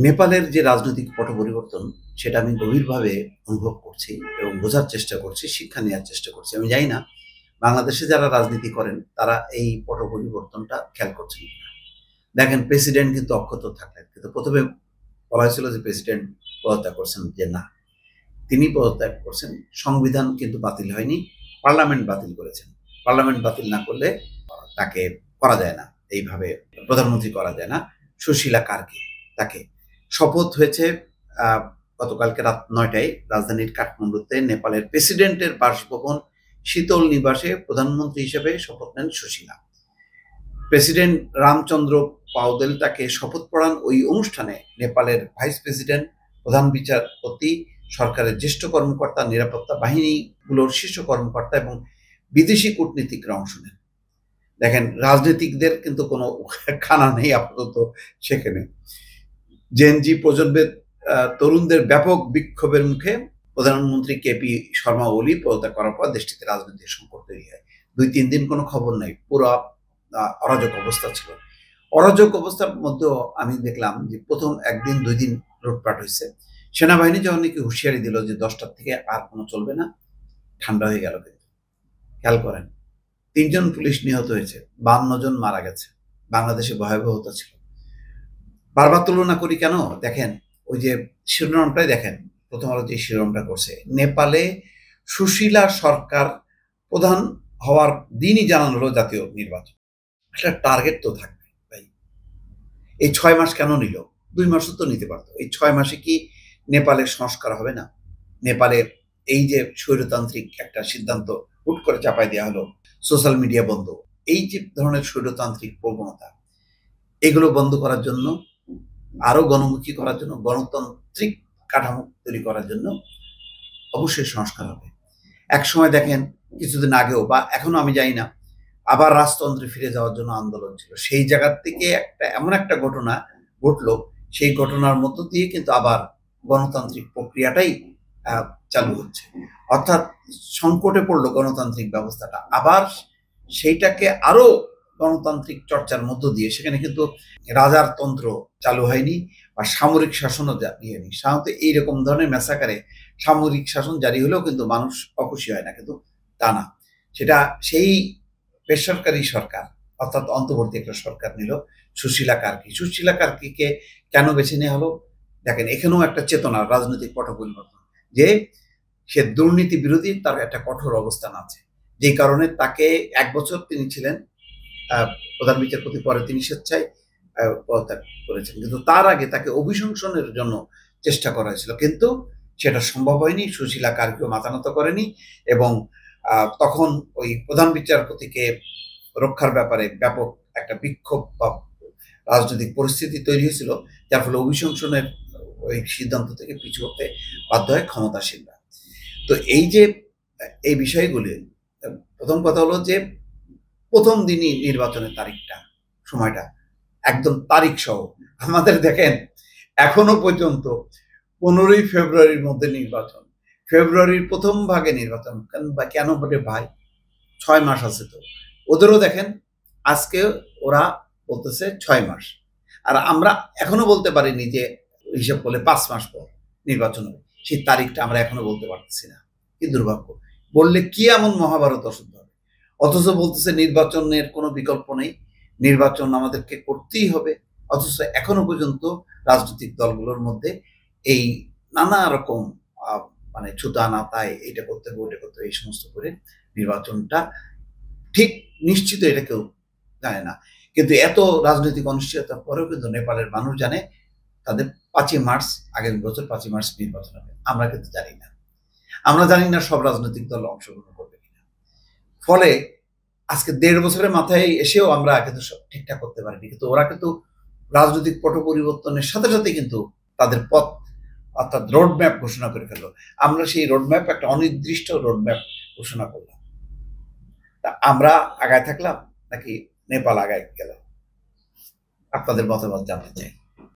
নেপালের যে রাজনৈতিক পট পরিবর্তন সেটা আমি গভীরভাবে অনুভব করছি এবং বোঝার চেষ্টা করছি, শিক্ষা নেওয়ার চেষ্টা করছি। আমি জানি না বাংলাদেশে যারা রাজনীতি করেন তারা এই পট পরিবর্তনটা খেয়াল করছেন কিনা। দেখেন প্রেসিডেন্ট কিন্তু অক্ষত থাকলেন। কিন্তু ১ম এ বলা হয়েছিল যে প্রেসিডেন্ট পদত্যাগ করছেন, যে না, তিনি পদত্যাগ করছেন। সংবিধান কিন্তু বাতিল হয়নি, পার্লামেন্ট বাতিল করেছেন। পার্লামেন্ট বাতিল না করলে তাকে করা যায় না, এইভাবে প্রধানমন্ত্রী করা যায় না। সুশীলা কার্কি, তাকে শপথ হয়েছে গতকালকে রাত ৯টায় রাজধানীর কাঠমান্ডুতে নেপালের প্রেসিডেন্টের বাসভবন শীতল নিবাসে প্রধানমন্ত্রী হিসেবে শপথ নেন সুশীলা। প্রেসিডেন্ট রামচন্দ্র পাউদেল তাকে শপথ পড়ান। ওই অনুষ্ঠানে নেপালের ভাইস প্রেসিডেন্ট, প্রধান বিচারপতি, সরকারের জ্যেষ্ঠ কর্মকর্তা, নিরাপত্তা বাহিনীগুলোর শীর্ষ কর্মকর্তা এবং বিদেশি কূটনীতিকরা অংশ নেন। দেখেন রাজনীতিকদের কিন্তু কোনো খানা নেই আপাতত সেখানে। জেনজি প্রজন্মের তরুণদের ব্যাপক বিক্ষোভের মুখে প্রধানমন্ত্রী কেপি শর্মা ওলি পদত্যাগ করার পর দেশটিতে রাজনৈতিক সংকট তৈরি হয়। ২-৩ দিন কোনো খবর নাই, পুরো অরাজক অবস্থা ছিল। অরাজক অবস্থার মধ্যেও আমি দেখলাম যে প্রথম ১ দিন ২ দিন লুটপাট হয়েছে। সেনাবাহিনী যখন নাকি হুঁশিয়ারি দিল যে ১০টার থেকে আর কোনো চলবে না, ঠান্ডা হয়ে গেল। কিন্তু খেয়াল করেন ৩ জন পুলিশ নিহত হয়েছে, ৫২ জন মারা গেছে। বাংলাদেশে ভয়াবহতা ছিল। বারবার তুলনা করি কেন, দেখেন ওই যে শিরোনামটাই দেখেন, প্রথম আলো যে শিরোনামটা করছে, নেপালে সুশীলা সরকার প্রধান হওয়ার দিনই জানানো হলো জাতীয় নির্বাচন। একটা টার্গেট তো থাকবে ভাই। এই ৬ মাস কেন নিল? ২ মাসও তো নিতে পারতো। এই ৬ মাসে কি নেপালের সংস্কার হবে না? নেপালে এই যে স্বৈরতান্ত্রিক একটা সিদ্ধান্ত হুট করে চাপাই দেওয়া হলো, সোশ্যাল মিডিয়া বন্ধ, এই যে ধরনের স্বৈরতান্ত্রিক প্রবণতা, এগুলো বন্ধ করার জন্য, আরো গণমুখী করার জন্য, গণতান্ত্রিক কাঠামো তৈরি করার জন্য অবশ্যই সংস্কার হবে। একসময় দেখেন কিছুদিন আগেও বা এখনো আমি জানি না, আবার রাজতন্ত্রে ফিরে যাওয়ার জন্য আন্দোলন ছিল। সেই জায়গার থেকে এমন একটা ঘটনা ঘটলো, সেই ঘটনার মধ্য দিয়ে কিন্তু আবার গণতান্ত্রিক প্রক্রিয়াটাই চালু হচ্ছে। অর্থাৎ সংকটে পড়লো গণতান্ত্রিক ব্যবস্থাটা, আবার সেইটাকে আরো গণতান্ত্রিক চর্চার মধ্য দিয়ে, সেখানে কিন্তু রাজার তন্ত্র চালু হয়নি বা সামরিক শাসনও জারি হয়নি। সাধারণত এইরকম ধরনের ম্যাসাকারে সামরিক শাসন জারি হলেও কিন্তু মানুষ অখুশি হয় না, কিন্তু তা না। সেটা সেই বেসরকারি সরকার, অর্থাৎ অন্তর্বর্তী একটা সরকার নিল সুশীলা কার্কি। সুশীলা কার্কিকে কেন বেছে নেওয়া হলো? দেখেন এখানেও একটা চেতনা, রাজনৈতিক পট পরিবর্তন, যে সে দুর্নীতি বিরোধী, তার একটা কঠোর অবস্থান আছে, যেই কারণে তাকে ১ বছর তিনি ছিলেন প্রধান বিচারপতি, পরে তিনি স্বেচ্ছায় পদত্যাগ করেছেন। কিন্তু তার আগে তাকে অভিশংসনের জন্য চেষ্টা করা হয়েছিল, কিন্তু সেটা সম্ভব হয়নি। সুশীলা কার্কিও মাথা নত করেনি এবং তখন ওই প্রধান বিচারপতিকে রক্ষার ব্যাপারে ব্যাপক একটা বিক্ষোভ বা রাজনৈতিক পরিস্থিতি তৈরি হয়েছিল, যার ফলে অভিশংসনের ওই সিদ্ধান্ত থেকে পিছু হতে বাধ্য হয় ক্ষমতাসীনরা। তো এই যে এই বিষয়গুলি, প্রথম কথা হলো যে প্রথম দিনই নির্বাচনের তারিখটা, সময়টা একদম তারিখ সহ আমাদের দেখেন এখনো পর্যন্ত ১৫ই ফেব্রুয়ারির মধ্যে নির্বাচন, ফেব্রুয়ারির প্রথম ভাগে নির্বাচন। কেন বলে ভাই, ৬ মাস আছে তো। ওদেরও দেখেন আজকে ওরা বলতেছে ৬ মাস, আর আমরা এখনো বলতে পারিনি যে হিসাব করলে ৫ মাস পর নির্বাচন হবে। সেই তারিখটা আমরা এখনো বলতে পারতেছি না। কি দুর্ভাগ্য! বললে কি এমন মহাভারত অশুদ্ধ হবে, অথচ বলতেছে নির্বাচনের কোনো বিকল্প নেই, নির্বাচন আমাদেরকে করতেই হবে। অথচ এখনো পর্যন্ত রাজনৈতিক দলগুলোর মধ্যে এই নানা রকম মানে ছুতা নাতায়, এটা করতে হবে ওটা করতে হবে, এই সমস্ত করে নির্বাচনটা ঠিক নিশ্চিত এটা কেউ জানে না। কিন্তু এত রাজনৈতিক অনিশ্চয়তার পরেও কিন্তু নেপালের মানুষ জানে তাদের ৫ই মার্চ, আগামী বছর ৫ই মার্চ নির্বাচন হবে। আমরা কিন্তু জানি না। আমরা জানি না সব রাজনৈতিক দল অংশগ্রহণ করবে কিনা। ফলে আজকে ১.৫ বছরের মাথায় এসেও আমরা কিন্তু সব ঠিকঠাক করতে পারিনি। কিন্তু ওরা কিন্তু রাজনৈতিক পট পরিবর্তনের সাথে সাথে কিন্তু তাদের পথ, অর্থাৎ রোড ম্যাপ ঘোষণা করে ফেললো। আমরা সেই রোড ম্যাপ, একটা অনির্দিষ্ট রোড ম্যাপ ঘোষণা করলাম। তা আমরা আগায় থাকলাম নাকি নেপাল আগায় গেল? আপনাদের মতামত জানতে চাই।